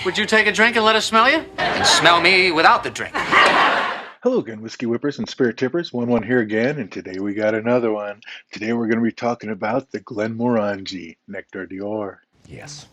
Would you take a drink and let us smell you? And smell me without the drink. Hello again, whiskey whippers and spirit tippers. 1-1 here again, and today we got another one. Today we're going to be talking about the Glenmorangie Nectar d'Or. Yes.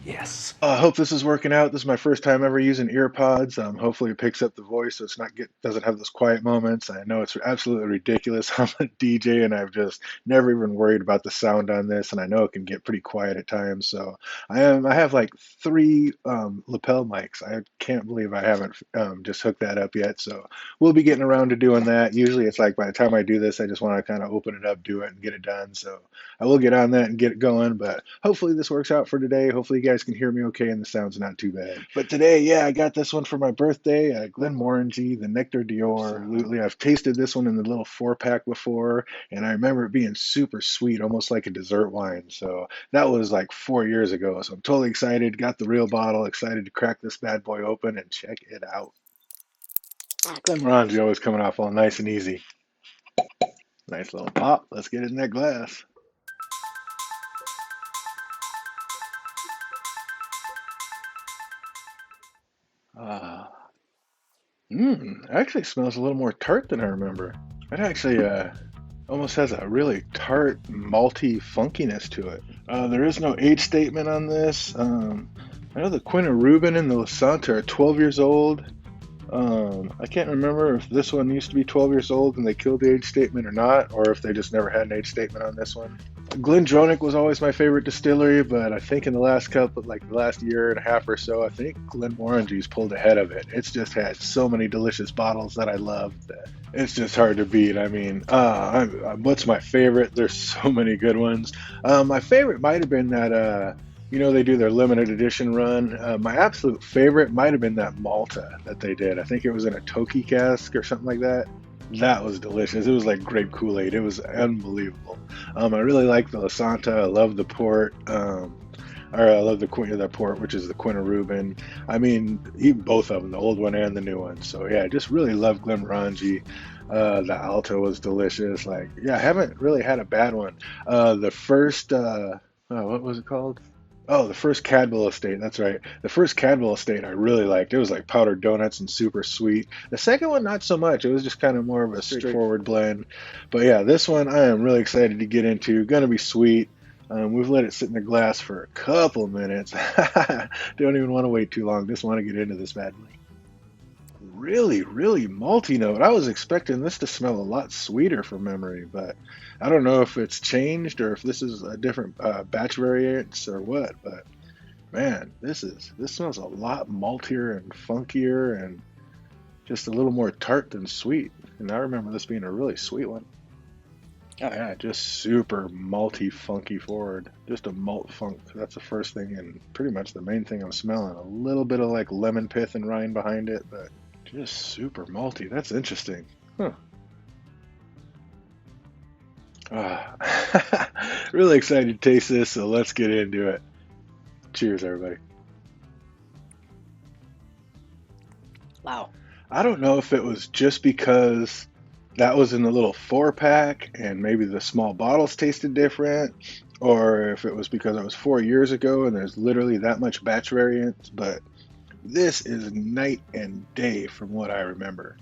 Yes. I hope this is working out. This is my first time ever using ear pods. Hopefully it picks up the voice so it's not doesn't have those quiet moments. I know it's absolutely ridiculous. I'm a DJ and I've just never even worried about the sound on this, and I know it can get pretty quiet at times. So I have like three lapel mics. I can't believe I haven't just hooked that up yet. So we'll be getting around to doing that. Usually it's like by the time I do this, I just want to kind of open it up, do it, and get it done. So I will get on that and get it going, but hopefully this works out for today. Hopefully you guys can hear me okay and the sound's not too bad. But today, yeah, I got this one for my birthday, Glenmorangie, the Nectar d'Or. Absolutely. I've tasted this one in the little 4-pack before, and I remember it being super sweet, almost like a dessert wine. So that was like 4 years ago. So I'm totally excited. Got the real bottle, excited to crack this bad boy open and check it out. Glenmorangie always coming off all nice and easy. Nice little pop. Let's get it in that glass. Actually smells a little more tart than I remember. It actually almost has a really tart, malty funkiness to it. There is no age statement on this. I know the Quinta Rubin and the Lasanta are 12 years old. I can't remember if this one used to be 12 years old and they killed the age statement or not, or if they just never had an age statement on this one. Glendronach was always my favorite distillery, but I think in the last year and a half or so, I think Glenmorangie's pulled ahead of it. It's just had so many delicious bottles that I love that it's just hard to beat. I mean, what's my favorite? There's so many good ones. My favorite might have been that, they do their limited edition run. My absolute favorite might have been that Malta that they did. I think it was in a Toki cask or something like that. That was delicious. It was like grape Kool-Aid. It was unbelievable. I really like the Lasanta. I love the port. I love the port, which is the Quinta Rubin. I mean, even both of them, the old one and the new one. So yeah, I just really love Glenmorangie. The Alto was delicious. I haven't really had a bad one. The first, what was it called? Oh, the first Cadwell Estate. That's right. The first Cadwell Estate I really liked. It was like powdered donuts and super sweet. The second one, not so much. It was just kind of more of a straightforward blend. But yeah, this one I am really excited to get into. Gonna be sweet. We've let it sit in the glass for a couple minutes. Don't even want to wait too long. Just want to get into this badly. Really, really malty note. I was expecting this to smell a lot sweeter from memory, but I don't know if it's changed or if this is a different batch variants or what. But man, this smells a lot maltier and funkier and just a little more tart than sweet. And I remember this being a really sweet one. Oh yeah, just super malty, funky forward. Just a malt funk. That's the first thing and pretty much the main thing I'm smelling. A little bit of like lemon pith and rind behind it, but just super malty. That's interesting. Huh. Really excited to taste this, so let's get into it. Cheers, everybody. Wow. I don't know if it was just because that was in the little 4-pack and maybe the small bottles tasted different, or if it was because it was 4 years ago and there's literally that much batch variance, but this is night and day from what I remember.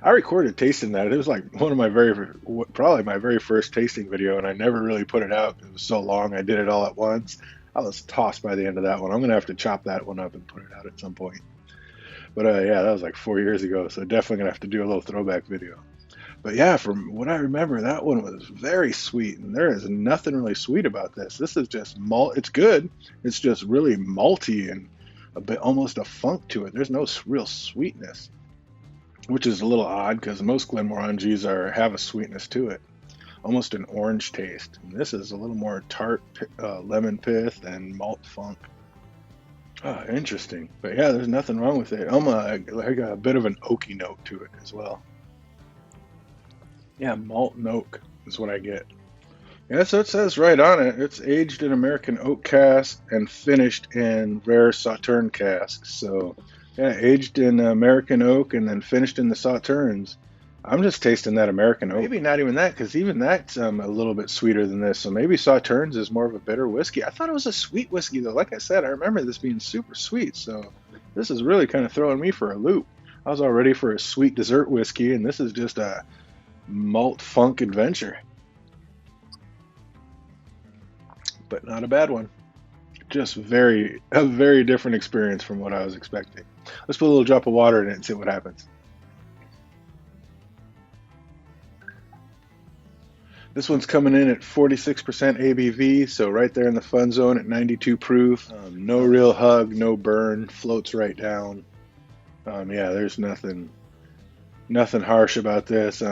I recorded tasting that. It was like one of probably my very first tasting video, and I never really put it out. It was so long. I did it all at once. I was tossed by the end of that one. I'm going to have to chop that one up and put it out at some point. But yeah, that was like 4 years ago, so definitely going to have to do a little throwback video. But yeah, from what I remember, that one was very sweet, and there is nothing really sweet about this. This is just malt. It's good. It's just really malty and a bit almost a funk to it. There's no real sweetness, which is a little odd because most Glenmorangies have a sweetness to it, almost an orange taste. And this is a little more tart, lemon pith and malt funk. Interesting. But yeah, there's nothing wrong with it. I got a bit of an oaky note to it as well. Yeah, malt and oak is what I get. Yeah, so it says right on it. It's aged in American oak cask and finished in rare Sauterne casks. So yeah, aged in American oak and then finished in the Sauternes. I'm just tasting that American oak. Maybe not even that, because even that's a little bit sweeter than this. So maybe Sauternes is more of a bitter whiskey. I thought it was a sweet whiskey, though. Like I said, I remember this being super sweet. So this is really kind of throwing me for a loop. I was all ready for a sweet dessert whiskey, and this is just a malt funk adventure. But not a bad one. Just a very different experience from what I was expecting. Let's put a little drop of water in it and see what happens. This one's coming in at 46% ABV, so right there in the fun zone at 92 proof. No real hug, no burn, floats right down. Yeah, there's nothing harsh about this.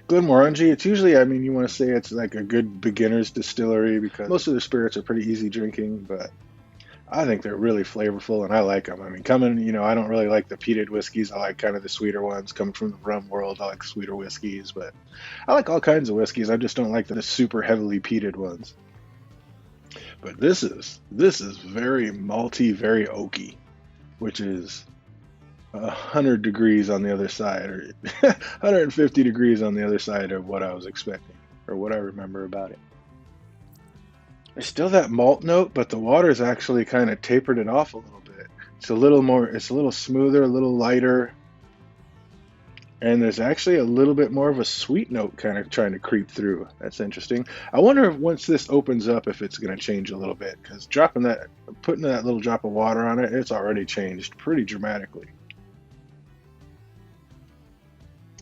Glenmorangie, it's usually, I mean, you want to say it's like a good beginner's distillery because most of the spirits are pretty easy drinking, but I think they're really flavorful and I like them. I mean, I don't really like the peated whiskeys. I like kind of the sweeter ones. Coming from the rum world, I like sweeter whiskeys, but I like all kinds of whiskeys. I just don't like the super heavily peated ones. But this is very malty, very oaky, which is 100 degrees on the other side, or 150 degrees on the other side of what I was expecting, or what I remember about it. There's still that malt note, but the water's actually kind of tapered it off a little bit. It's a little smoother, a little lighter. And there's actually a little bit more of a sweet note kind of trying to creep through. That's interesting. I wonder if once this opens up, if it's going to change a little bit, because putting that little drop of water on it, it's already changed pretty dramatically.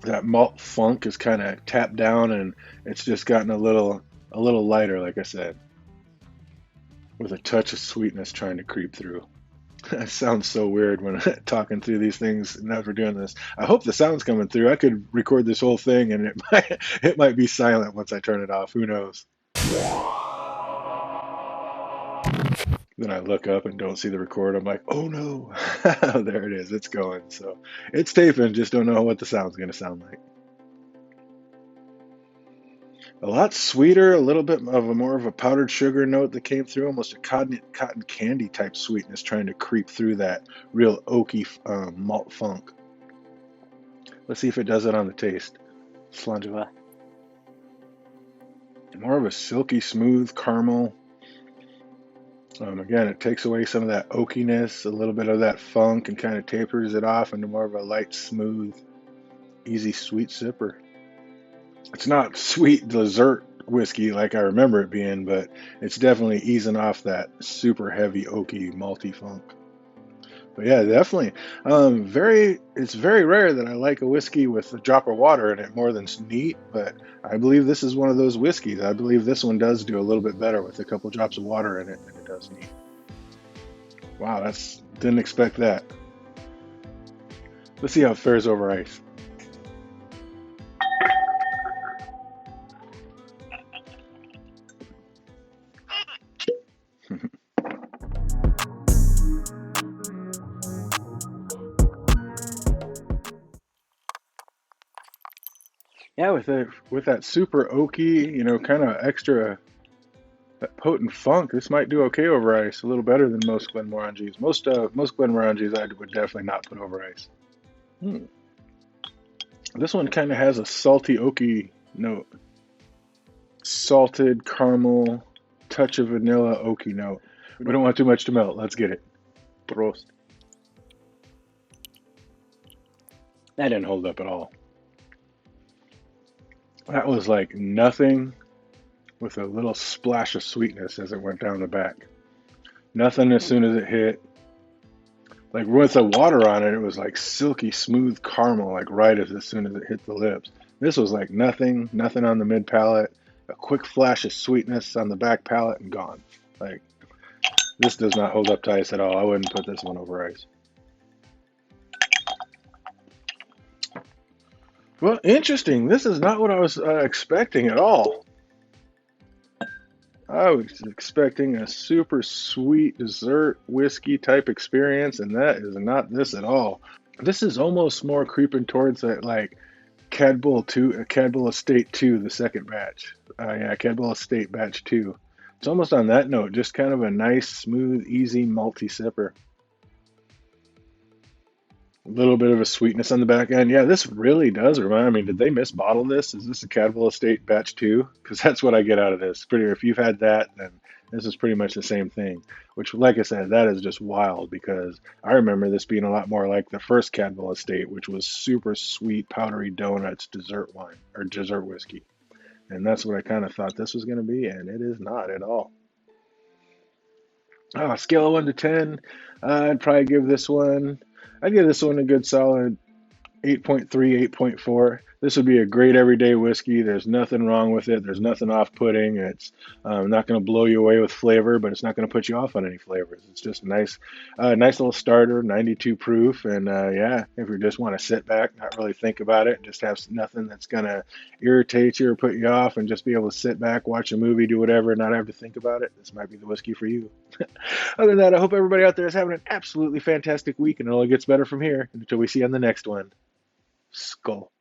That malt funk is kind of tapped down and it's just gotten a little lighter, like I said, with a touch of sweetness trying to creep through. That sounds so weird when talking through these things, never doing this. I hope the sound's coming through. I could record this whole thing and it might be silent once I turn it off. Who knows? Then I look up and don't see the record. I'm like, oh no. There it is. It's going. So it's taping. Just don't know what the sound's going to sound like. A lot sweeter, a little bit of more of a powdered sugar note that came through, almost a cotton candy type sweetness trying to creep through that real oaky malt funk. Let's see if it does it on the taste. Slanjava. More of a silky smooth caramel. Again, it takes away some of that oakiness, a little bit of that funk, and kind of tapers it off into more of a light, smooth, easy, sweet sipper. It's not sweet dessert whiskey like I remember it being, but it's definitely easing off that super heavy, oaky, malty funk. But yeah, definitely. It's very rare that I like a whiskey with a drop of water in it more than neat, but I believe this is one of those whiskeys. I believe this one does do a little bit better with a couple drops of water in it than it does neat. Wow, didn't expect that. Let's see how it fares over ice. Yeah, with that super oaky, kind of extra that potent funk, this might do okay over ice. A little better than most Glenmorangies. Most Glenmorangies I would definitely not put over ice. This one kind of has a salty oaky note, salted caramel, touch of vanilla oaky note. We don't want too much to melt. Let's get it. Prost. That didn't hold up at all. That was like nothing with a little splash of sweetness as it went down the back. Nothing as soon as it hit. Like with the water on it, it was like silky smooth caramel, like right as soon as it hit the lips. This was like nothing on the mid palate, a quick flash of sweetness on the back palate and gone. Like this does not hold up to ice at all. I wouldn't put this one over ice. Well, interesting. This is not what I was expecting at all. I was expecting a super sweet dessert whiskey type experience, and that is not this at all. This is almost more creeping towards that like Cadbull Estate 2, the second batch. Cadbull Estate Batch 2. It's almost on that note, just kind of a nice, smooth, easy, malty sipper. A little bit of a sweetness on the back end. Yeah, this really does remind me. Did they misbottle this? Is this a Cadwell Estate Batch 2? Because that's what I get out of this. Pretty. If you've had that, then this is pretty much the same thing. Which, like I said, that is just wild because I remember this being a lot more like the first Cadwell Estate, which was super sweet, powdery donuts, dessert wine or dessert whiskey. And that's what I kind of thought this was going to be, and it is not at all. Scale of 1 to 10, I'd probably give this one. I'd give this one a good solid 8.3, 8.4. This would be a great everyday whiskey. There's nothing wrong with it. There's nothing off-putting. It's not going to blow you away with flavor, but it's not going to put you off on any flavors. It's just a nice little starter, 92 proof. And yeah, if you just want to sit back, not really think about it, just have nothing that's going to irritate you or put you off, and just be able to sit back, watch a movie, do whatever, and not have to think about it, this might be the whiskey for you. Other than that, I hope everybody out there is having an absolutely fantastic week, and it only gets better from here until we see you on the next one. Skull.